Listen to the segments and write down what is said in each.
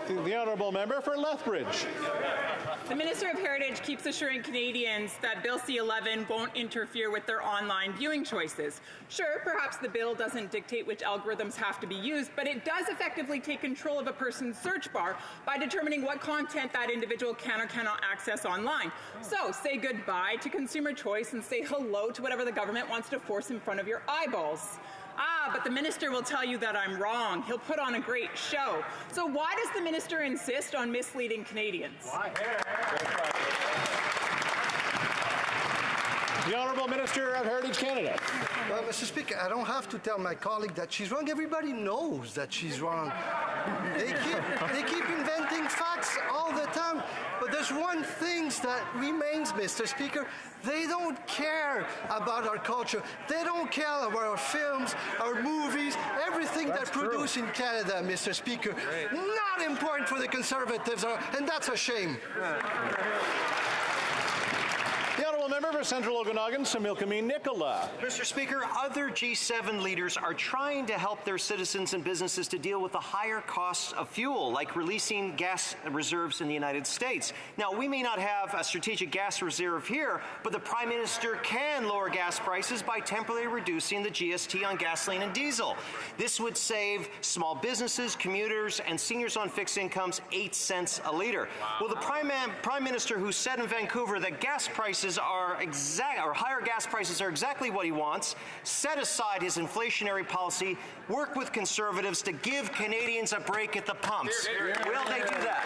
The honourable member for Lethbridge. The Minister of Heritage keeps assuring Canadians that Bill C-11 won't interfere with their online viewing choices. Sure, perhaps the bill doesn't dictate which algorithms have to be used, but it does effectively take control of a person's search bar by determining what content that individual can or cannot access online. So say goodbye to consumer choice and say hello to whatever the government wants to force in front of your eyeballs. But the minister will tell you that I'm wrong. He'll put on a great show. So why does the minister insist on misleading Canadians? Why? The Honourable Minister of Heritage Canada. Well, Mr. Speaker, I don't have to tell my colleague that she's wrong. Everybody knows that she's wrong. They keep inventing facts all the time. But there's one thing that remains, Mr. Speaker. They don't care about our culture. They don't care about our films, our movies, everything that's produced in Canada, Mr. Speaker. Great. Not important for the Conservatives, and that's a shame. The Honourable Member for Central Okanagan, Similkameen Nicola. Mr. Speaker, other G7 leaders are trying to help their citizens and businesses to deal with the higher costs of fuel, like releasing gas reserves in the United States. Now, we may not have a strategic gas reserve here, but the Prime Minister can lower gas prices by temporarily reducing the GST on gasoline and diesel. This would save small businesses, commuters, and seniors on fixed incomes 8 cents a litre. Well, the Prime Minister, who said in Vancouver that gas prices higher gas prices are exactly what he wants, set aside his inflationary policy, work with Conservatives to give Canadians a break at the pumps. Will they do that?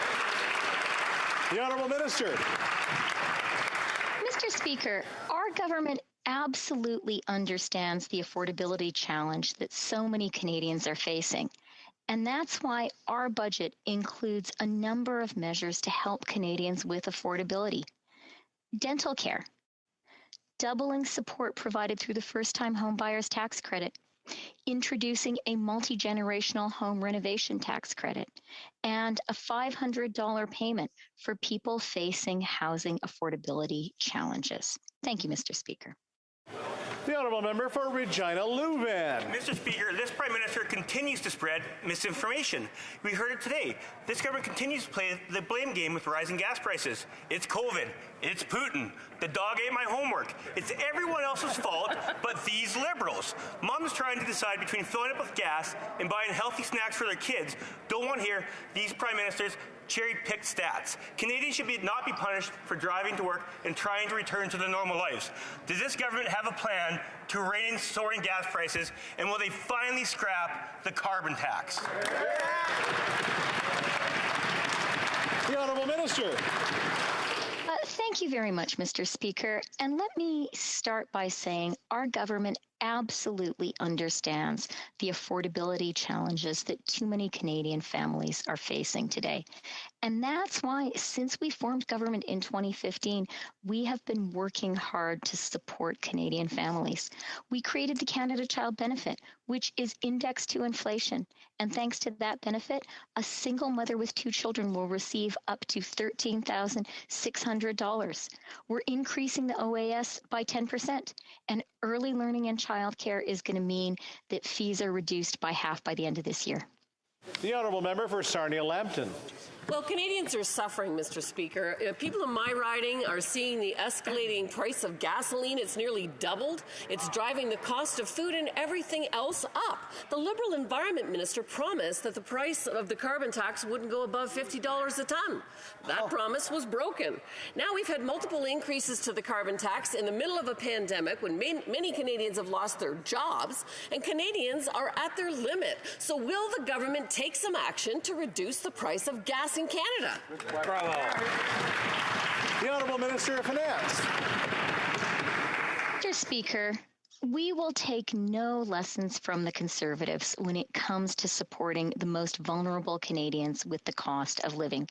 The Honourable Minister. Mr. Speaker, our government absolutely understands the affordability challenge that so many Canadians are facing. And that's why our budget includes a number of measures to help Canadians with affordability. Dental care, doubling support provided through the first-time home buyers tax credit, introducing a multi-generational home renovation tax credit, and a $500 payment for people facing housing affordability challenges. Thank you, Mr. Speaker. The Honourable Member for Regina Leuven. Mr. Speaker, this Prime Minister continues to spread misinformation. We heard it today. This government continues to play the blame game with rising gas prices. It's COVID. It's Putin. The dog ate my homework. It's everyone else's fault but these Liberals. Moms trying to decide between filling up with gas and buying healthy snacks for their kids don't want to hear these Prime Ministers cherry-picked stats. Canadians should not be punished for driving to work and trying to return to their normal lives. Does this government have a plan to rein in soaring gas prices, and will they finally scrap the carbon tax? The Honourable Minister. Thank you very much, Mr. Speaker. And let me start by saying our government absolutely understands the affordability challenges that too many Canadian families are facing today. And that's why, since we formed government in 2015, we have been working hard to support Canadian families. We created the Canada Child Benefit, which is indexed to inflation. And thanks to that benefit, a single mother with 2 children will receive up to $13,600. We're increasing the OAS by 10%. And early learning and childcare is going to mean that fees are reduced by half by the end of this year. The Honourable Member for Sarnia-Lambton. Well, Canadians are suffering, Mr. Speaker. People in my riding are seeing the escalating price of gasoline. It's nearly doubled. It's driving the cost of food and everything else up. The Liberal Environment Minister promised that the price of the carbon tax wouldn't go above $50 a ton. That promise was broken. Now we've had multiple increases to the carbon tax in the middle of a pandemic when many Canadians have lost their jobs, and Canadians are at their limit. So will the government take some action to reduce the price of gas in Canada? Bravo. The Honourable Minister of Finance. Mr. Speaker, we will take no lessons from the Conservatives when it comes to supporting the most vulnerable Canadians with the cost of living.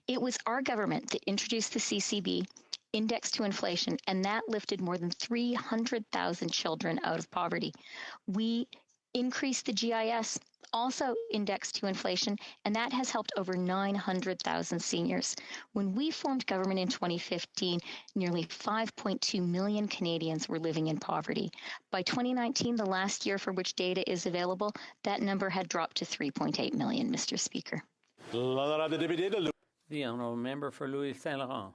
It was our government that introduced the CCB, indexed to inflation, and that lifted more than 300,000 children out of poverty. We increased the GIS, also indexed to inflation, and that has helped over 900,000 seniors. When we formed government in 2015, nearly 5.2 million Canadians were living in poverty. By 2019, the last year for which data is available, that number had dropped to 3.8 million, Mr. Speaker. L'honorable député de The honourable member for Louis Saint Laurent.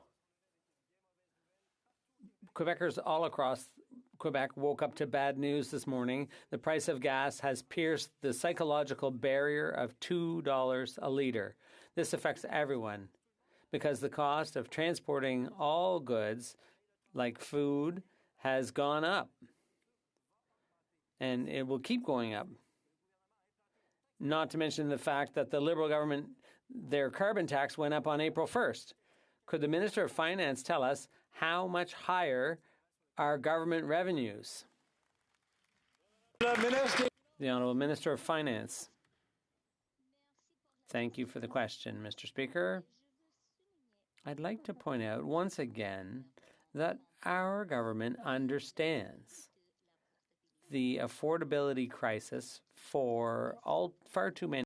Quebecers all across Quebec woke up to bad news this morning. The price of gas has pierced the psychological barrier of $2 a litre. This affects everyone because the cost of transporting all goods, like food, has gone up. And it will keep going up. Not to mention the fact that the Liberal government, their carbon tax went up on April 1st. Could the Minister of Finance tell us how much higher are government revenues? The Honourable Minister of Finance. Thank you for the question, Mr. Speaker. I'd like to point out once again that our government understands the affordability crisis for far too many